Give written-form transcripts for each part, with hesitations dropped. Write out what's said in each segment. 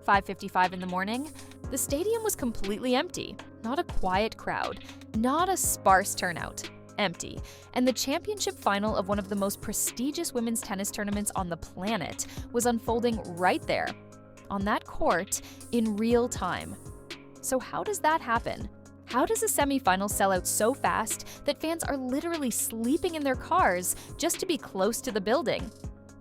5:55 in the morning, the stadium was completely empty. Not a quiet crowd, not a sparse turnout. Empty. And the championship final of one of the most prestigious women's tennis tournaments on the planet was unfolding right there, on that court, in real time. So how does that happen? How does a semifinal sell out so fast that fans are literally sleeping in their cars just to be close to the building?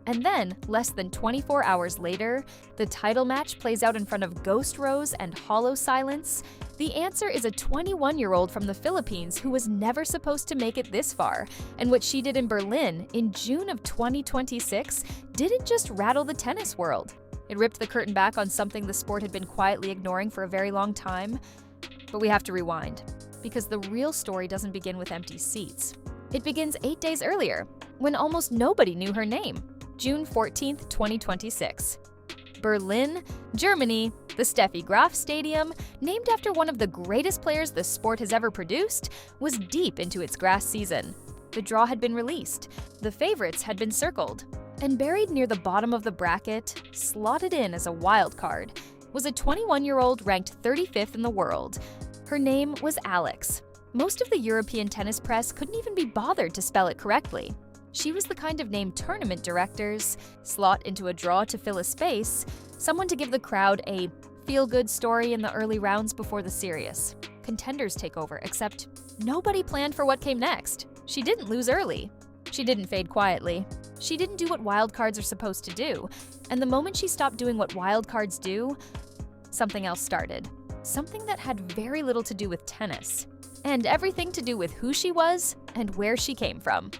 And then, less than 24 hours later, the title match plays out in front of ghost rows and hollow silence. The answer is a 21-year-old from the Philippines who was never supposed to make it this far, and what she did in Berlin in June of 2026 didn't just rattle the tennis world. It ripped the curtain back on something the sport had been quietly ignoring for a very long time. But we have to rewind, because the real story doesn't begin with empty seats. It begins 8 days earlier, when almost nobody knew her name. June 14th, 2026. Berlin, Germany, the Steffi Graf Stadium, named after one of the greatest players the sport has ever produced, was deep into its grass season. The draw had been released, the favorites had been circled, and buried near the bottom of the bracket, slotted in as a wild card, was a 21-year-old ranked 35th in the world. Her name was Alex. Most of the European tennis press couldn't even be bothered to spell it correctly. She was the kind of name tournament directors slot into a draw to fill a space, someone to give the crowd a feel-good story in the early rounds before the serious contenders take over, except nobody planned for what came next. She didn't lose early. She didn't fade quietly. She didn't do what wildcards are supposed to do. And the moment she stopped doing what wildcards do, something else started. Something that had very little to do with tennis, and everything to do with who she was and where she came from.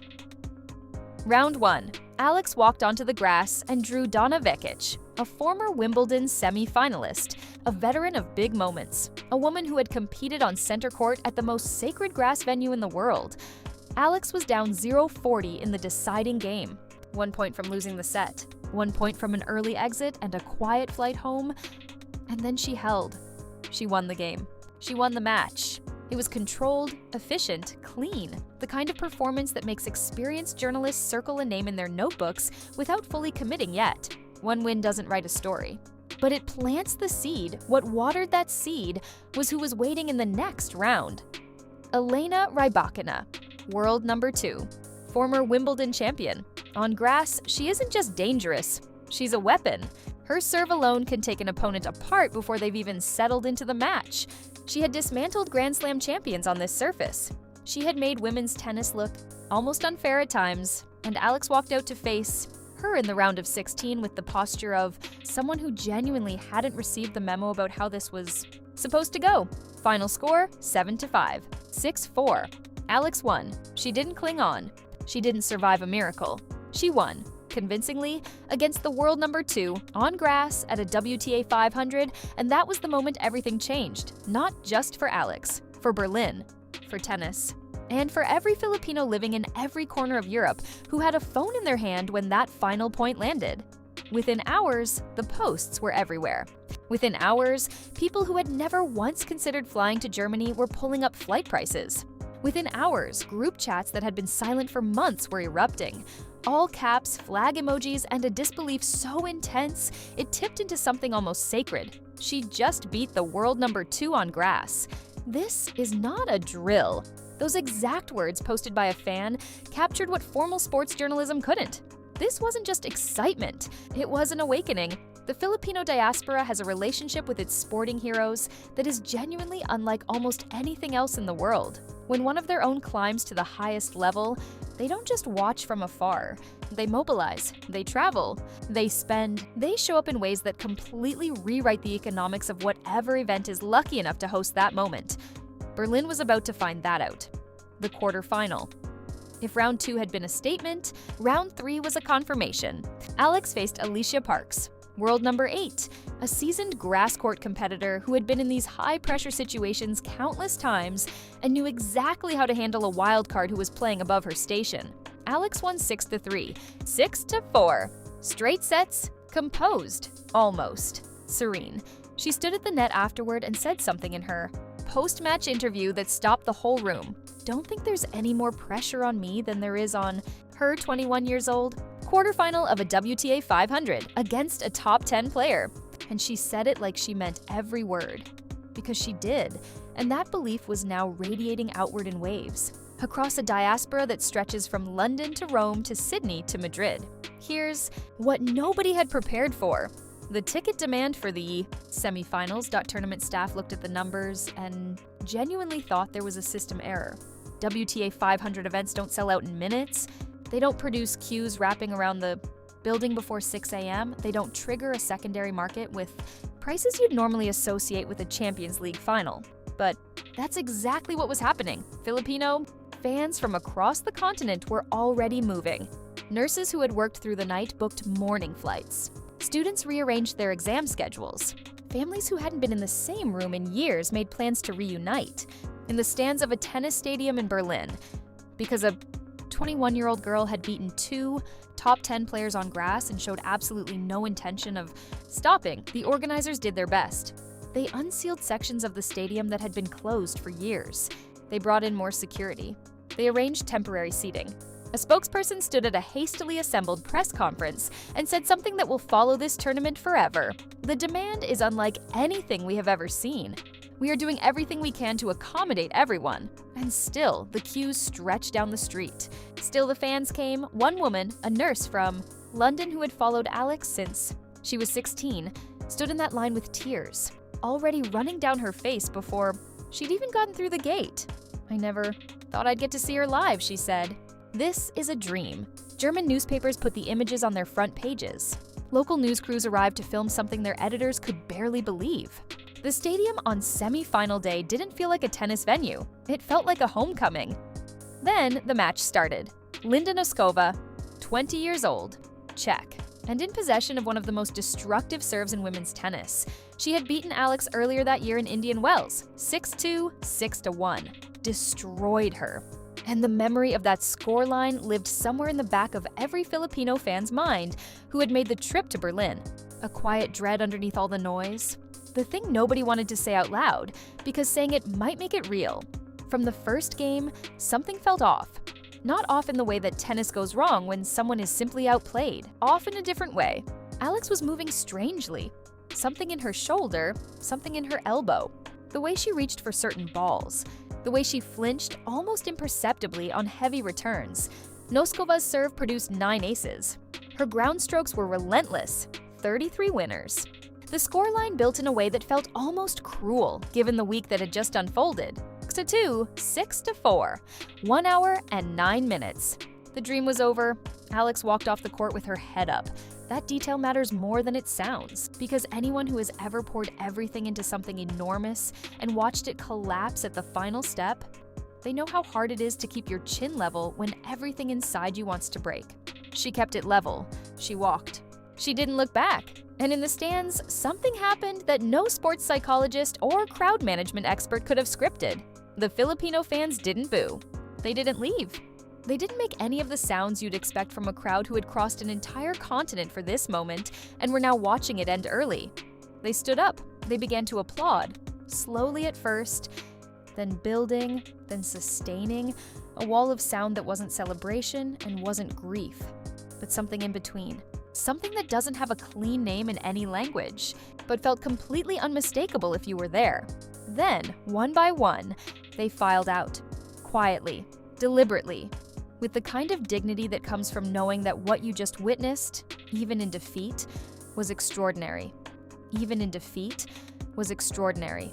Round 1. Alex walked onto the grass and drew Donna Vekic, a former Wimbledon semi-finalist, a veteran of big moments, a woman who had competed on center court at the most sacred grass venue in the world. Alex was down 0-40 in the deciding game, 1 point from losing the set, 1 point from an early exit and a quiet flight home, and then she held. She won the game. She won the match. It was controlled, efficient, clean, the kind of performance that makes experienced journalists circle a name in their notebooks without fully committing yet. One win doesn't write a story, but it plants the seed. What watered that seed was who was waiting in the next round. Elena Rybakina, world number 2, former Wimbledon champion. On grass, she isn't just dangerous, she's a weapon. Her serve alone can take an opponent apart before they've even settled into the match. She had dismantled Grand Slam champions on this surface. She had made women's tennis look almost unfair at times, and Alex walked out to face her in the round of 16 with the posture of someone who genuinely hadn't received the memo about how this was supposed to go. Final score, 7-5, 6-4. Alex won. She didn't cling on. She didn't survive a miracle. She won, convincingly, against the world number 2, on grass at a WTA 500, and that was the moment everything changed. Not just for Alex, for Berlin, for tennis, and for every Filipino living in every corner of Europe who had a phone in their hand when that final point landed. Within hours, the posts were everywhere. Within hours, people who had never once considered flying to Germany were pulling up flight prices. Within hours, group chats that had been silent for months were erupting. All caps, flag emojis, and a disbelief so intense, it tipped into something almost sacred. She just beat the world number 2 on grass. This is not a drill. Those exact words posted by a fan captured what formal sports journalism couldn't. This wasn't just excitement, it was an awakening. The Filipino diaspora has a relationship with its sporting heroes that is genuinely unlike almost anything else in the world. When one of their own climbs to the highest level, they don't just watch from afar. They mobilize, they travel, they spend, they show up in ways that completely rewrite the economics of whatever event is lucky enough to host that moment. Berlin was about to find that out. The quarterfinal. If round 2 had been a statement, round 3 was a confirmation. Alex faced Alicia Parks, world number 8, a seasoned grass court competitor who had been in these high-pressure situations countless times and knew exactly how to handle a wildcard who was playing above her station. Alex won 6-3, 6-4. Straight sets, composed, almost, serene. She stood at the net afterward and said something in her post-match interview that stopped the whole room. Don't think there's any more pressure on me than there is on her, 21 years old. Quarterfinal of a WTA 500 against a top 10 player. And she said it like she meant every word. Because she did, and that belief was now radiating outward in waves, across a diaspora that stretches from London to Rome to Sydney to Madrid. Here's what nobody had prepared for. The ticket demand for the semifinals. Tournament staff looked at the numbers and genuinely thought there was a system error. WTA 500 events don't sell out in minutes. They don't produce queues wrapping around the building before 6 a.m. They don't trigger a secondary market with prices you'd normally associate with a Champions League final. But that's exactly what was happening. Filipino fans from across the continent were already moving. Nurses who had worked through the night booked morning flights. Students rearranged their exam schedules. Families who hadn't been in the same room in years made plans to reunite in the stands of a tennis stadium in Berlin because a 21-year-old girl had beaten 2 top 10 players on grass and showed absolutely no intention of stopping. The organizers did their best. They unsealed sections of the stadium that had been closed for years. They brought in more security. They arranged temporary seating. A spokesperson stood at a hastily assembled press conference and said something that will follow this tournament forever. The demand is unlike anything we have ever seen. We are doing everything we can to accommodate everyone. And still, the queues stretched down the street. Still, the fans came. One woman, a nurse from London who had followed Alex since she was 16, stood in that line with tears, already running down her face before she'd even gotten through the gate. "I never thought I'd get to see her live," she said. This is a dream. German newspapers put the images on their front pages. Local news crews arrived to film something their editors could barely believe. The stadium on semi-final day didn't feel like a tennis venue. It felt like a homecoming. Then the match started. Linda Noskova, 20 years old, Czech, and in possession of one of the most destructive serves in women's tennis. She had beaten Alex earlier that year in Indian Wells, 6-2, 6-1. Destroyed her. And the memory of that scoreline lived somewhere in the back of every Filipino fan's mind who had made the trip to Berlin. A quiet dread underneath all the noise. The thing nobody wanted to say out loud, because saying it might make it real. From the first game, something felt off. Not off in the way that tennis goes wrong when someone is simply outplayed. Off in a different way. Alex was moving strangely. Something in her shoulder, something in her elbow. The way she reached for certain balls. The way she flinched almost imperceptibly on heavy returns. Noskova's serve produced 9 aces. Her ground strokes were relentless, 33 winners. The scoreline built in a way that felt almost cruel, given the week that had just unfolded. 6-2, 6-4, 1 hour and 9 minutes. The dream was over. Alex walked off the court with her head up. That detail matters more than it sounds, because anyone who has ever poured everything into something enormous and watched it collapse at the final step, they know how hard it is to keep your chin level when everything inside you wants to break. She kept it level. She walked. She didn't look back. And in the stands, something happened that no sports psychologist or crowd management expert could have scripted. The Filipino fans didn't boo. They didn't leave. They didn't make any of the sounds you'd expect from a crowd who had crossed an entire continent for this moment and were now watching it end early. They stood up. They began to applaud, slowly at first, then building, then sustaining, a wall of sound that wasn't celebration and wasn't grief, but something in between. Something that doesn't have a clean name in any language, but felt completely unmistakable if you were there. Then, one by one, they filed out, quietly, deliberately, with the kind of dignity that comes from knowing that what you just witnessed, even in defeat, was extraordinary. Even in defeat was extraordinary.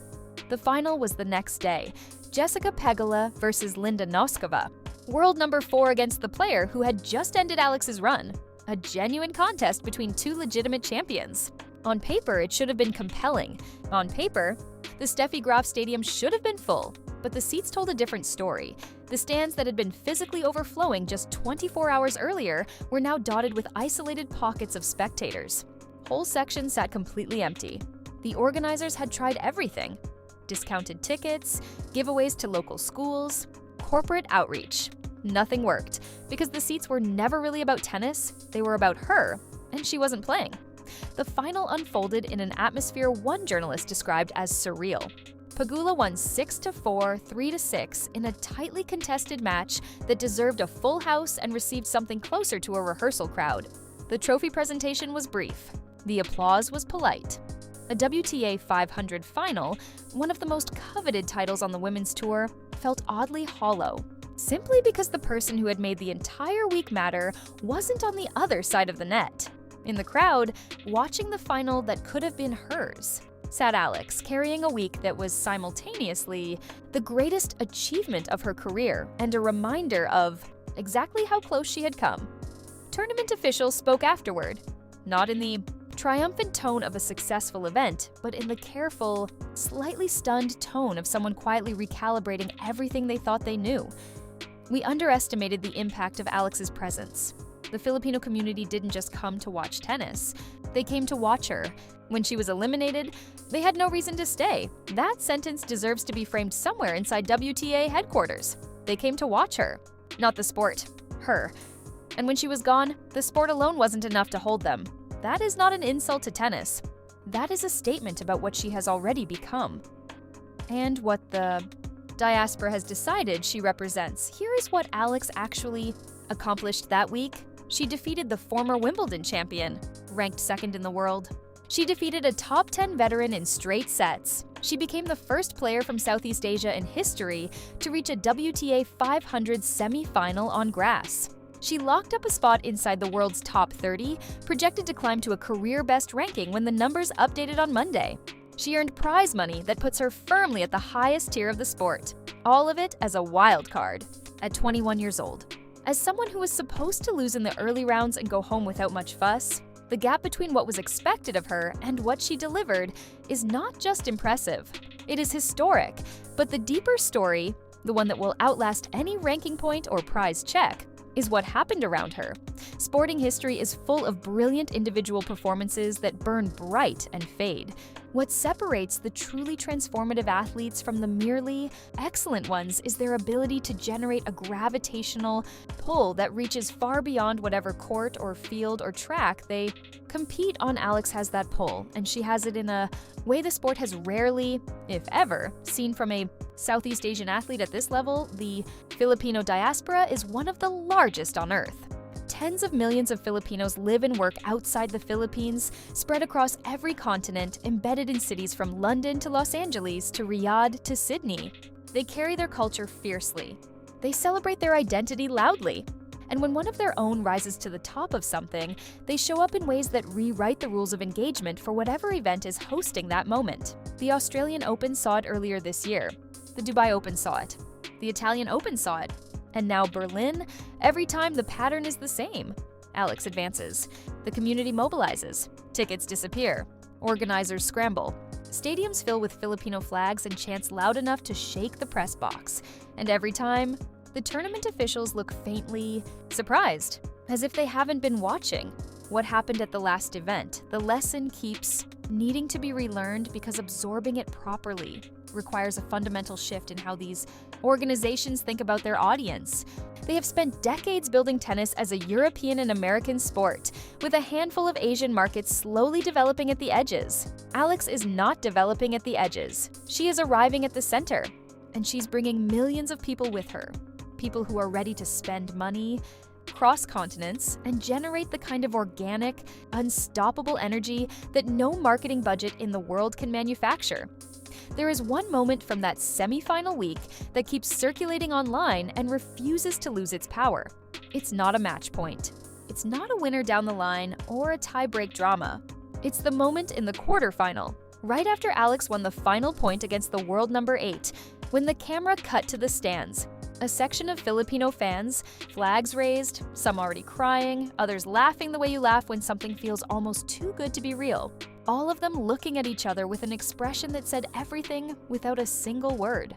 The final was the next day. Jessica Pegula versus Linda Noskova. World number 4 against the player who had just ended Alex's run. A genuine contest between 2 legitimate champions. On paper, it should have been compelling. On paper, the Steffi Graf Stadium should have been full. But the seats told a different story. The stands that had been physically overflowing just 24 hours earlier were now dotted with isolated pockets of spectators. Whole sections sat completely empty. The organizers had tried everything. Discounted tickets, giveaways to local schools, corporate outreach. Nothing worked, because the seats were never really about tennis, they were about her, and she wasn't playing. The final unfolded in an atmosphere one journalist described as surreal. Pegula won 6-4, 3-6 in a tightly contested match that deserved a full house and received something closer to a rehearsal crowd. The trophy presentation was brief. The applause was polite. A WTA 500 final, one of the most coveted titles on the women's tour, felt oddly hollow, simply because the person who had made the entire week matter wasn't on the other side of the net. In the crowd, watching the final that could have been hers, sat Alex, carrying a week that was simultaneously the greatest achievement of her career and a reminder of exactly how close she had come. Tournament officials spoke afterward, not in the triumphant tone of a successful event, but in the careful, slightly stunned tone of someone quietly recalibrating everything they thought they knew. We underestimated the impact of Alex's presence. The Filipino community didn't just come to watch tennis, they came to watch her. When she was eliminated, they had no reason to stay. That sentence deserves to be framed somewhere inside WTA headquarters. They came to watch her, not the sport, her. And when she was gone, the sport alone wasn't enough to hold them. That is not an insult to tennis. That is a statement about what she has already become. And what the diaspora has decided she represents. Here is what Alex actually accomplished that week. She defeated the former Wimbledon champion, ranked second in the world. She defeated a top 10 veteran in straight sets. She became the first player from Southeast Asia in history to reach a WTA 500 semi-final on grass. She locked up a spot inside the world's top 30, projected to climb to a career-best ranking when the numbers updated on Monday. She earned prize money that puts her firmly at the highest tier of the sport, all of it as a wild card, at 21 years old. As someone who was supposed to lose in the early rounds and go home without much fuss, the gap between what was expected of her and what she delivered is not just impressive. It is historic, but the deeper story, the one that will outlast any ranking point or prize check, is what happened around her. Sporting history is full of brilliant individual performances that burn bright and fade. What separates the truly transformative athletes from the merely excellent ones is their ability to generate a gravitational pull that reaches far beyond whatever court or field or track they compete on. Alex has that pull, and she has it in a way the sport has rarely, if ever, seen from a Southeast Asian athlete at this level. The Filipino diaspora is one of the largest on Earth. Tens of millions of Filipinos live and work outside the Philippines, spread across every continent, embedded in cities from London to Los Angeles to Riyadh to Sydney. They carry their culture fiercely. They celebrate their identity loudly. And when one of their own rises to the top of something, they show up in ways that rewrite the rules of engagement for whatever event is hosting that moment. The Australian Open saw it earlier this year. The Dubai Open saw it. The Italian Open saw it. And now Berlin, every time the pattern is the same. Alex advances. The community mobilizes. Tickets disappear. Organizers scramble. Stadiums fill with Filipino flags and chants loud enough to shake the press box. And every time, the tournament officials look faintly surprised, as if they haven't been watching. What happened at the last event? The lesson keeps needing to be relearned because absorbing it properly requires a fundamental shift in how these organizations think about their audience. They have spent decades building tennis as a European and American sport, with a handful of Asian markets slowly developing at the edges. Alex is not developing at the edges. She is arriving at the center, and she's bringing millions of people with her. People who are ready to spend money, cross continents, and generate the kind of organic, unstoppable energy that no marketing budget in the world can manufacture. There is one moment from that semi-final week that keeps circulating online and refuses to lose its power. It's not a match point. It's not a winner down the line or a tie-break drama. It's the moment in the quarterfinal, right after Alex won the final point against the world number 8, when the camera cut to the stands. A section of Filipino fans, flags raised, some already crying, others laughing the way you laugh when something feels almost too good to be real. All of them looking at each other with an expression that said everything without a single word.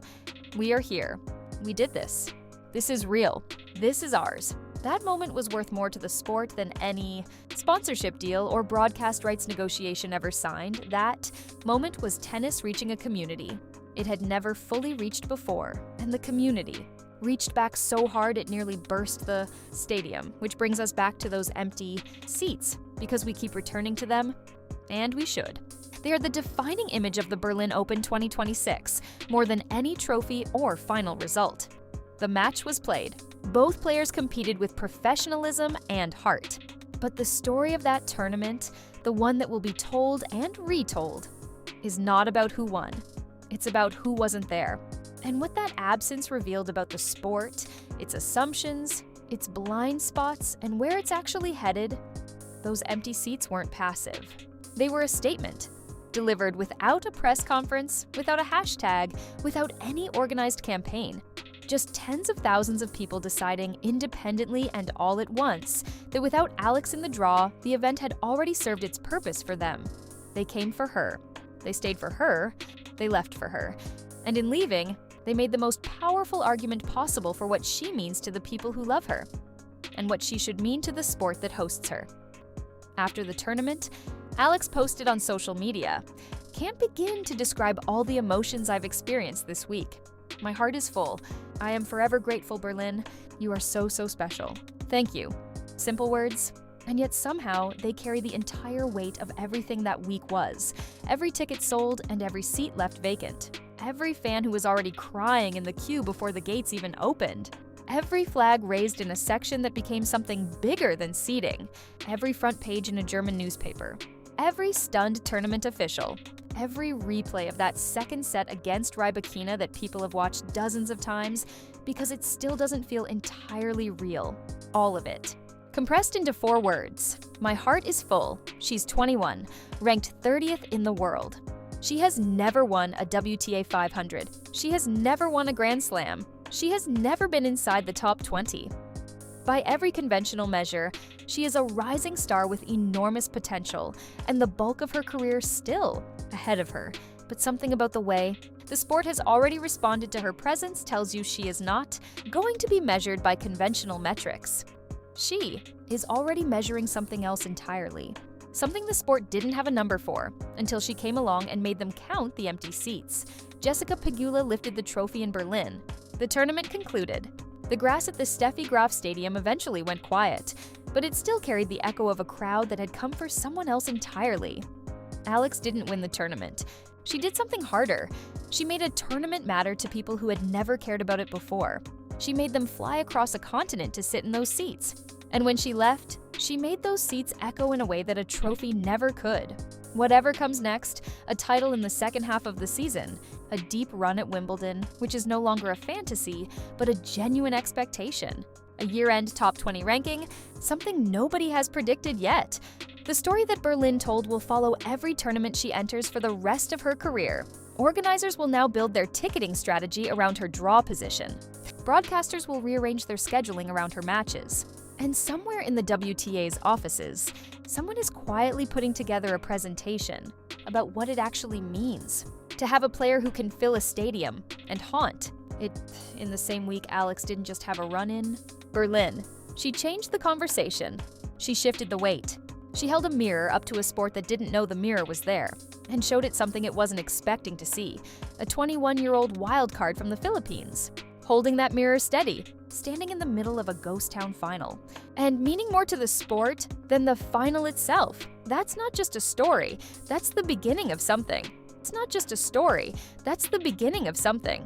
We are here. We did this. This is real. This is ours. That moment was worth more to the sport than any sponsorship deal or broadcast rights negotiation ever signed. That moment was tennis reaching a community it had never fully reached before, and the community reached back so hard it nearly burst the stadium, which brings us back to those empty seats, because we keep returning to them, and we should. They are the defining image of the Berlin Open 2026, more than any trophy or final result. The match was played. Both players competed with professionalism and heart. But the story of that tournament, the one that will be told and retold, is not about who won. It's about who wasn't there. And what that absence revealed about the sport, its assumptions, its blind spots, and where it's actually headed, those empty seats weren't passive. They were a statement, delivered without a press conference, without a hashtag, without any organized campaign. Just tens of thousands of people deciding independently and all at once that without Alex in the draw, the event had already served its purpose for them. They came for her. They stayed for her. They left for her. And in leaving, they made the most powerful argument possible for what she means to the people who love her, and what she should mean to the sport that hosts her. After the tournament, Alex posted on social media, "Can't begin to describe all the emotions I've experienced this week. My heart is full. I am forever grateful, Berlin. You are so, so special. Thank you." Simple words, and yet somehow they carry the entire weight of everything that week was. Every ticket sold and every seat left vacant. Every fan who was already crying in the queue before the gates even opened. Every flag raised in a section that became something bigger than seating. Every front page in a German newspaper. Every stunned tournament official. Every replay of that second set against Rybakina that people have watched dozens of times because it still doesn't feel entirely real. All of it. Compressed into 4 words. My heart is full. She's 21, ranked 30th in the world. She has never won a WTA 500. She has never won a Grand Slam. She has never been inside the top 20. By every conventional measure, she is a rising star with enormous potential, and the bulk of her career still ahead of her. But something about the way the sport has already responded to her presence tells you she is not going to be measured by conventional metrics. She is already measuring something else entirely. Something the sport didn't have a number for until she came along and made them count the empty seats. Jessica Pegula lifted the trophy in Berlin. The tournament concluded. The grass at the Steffi Graf Stadium eventually went quiet, but it still carried the echo of a crowd that had come for someone else entirely. Alex didn't win the tournament. She did something harder. She made a tournament matter to people who had never cared about it before. She made them fly across a continent to sit in those seats. And when she left, she made those seats echo in a way that a trophy never could. Whatever comes next, a title in the second half of the season, a deep run at Wimbledon, which is no longer a fantasy, but a genuine expectation. A year-end top 20 ranking, something nobody has predicted yet. The story that Berlin told will follow every tournament she enters for the rest of her career. Organizers will now build their ticketing strategy around her draw position. Broadcasters will rearrange their scheduling around her matches. And somewhere in the WTA's offices, someone is quietly putting together a presentation about what it actually means to have a player who can fill a stadium and haunt it. In the same week, Alex didn't just have a run-in. Berlin. She changed the conversation. She shifted the weight. She held a mirror up to a sport that didn't know the mirror was there and showed it something it wasn't expecting to see, a 21-year-old wild card from the Philippines. Holding that mirror steady, standing in the middle of a ghost town final, and meaning more to the sport than the final itself. That's not just a story, that's the beginning of something. It's not just a story, that's the beginning of something.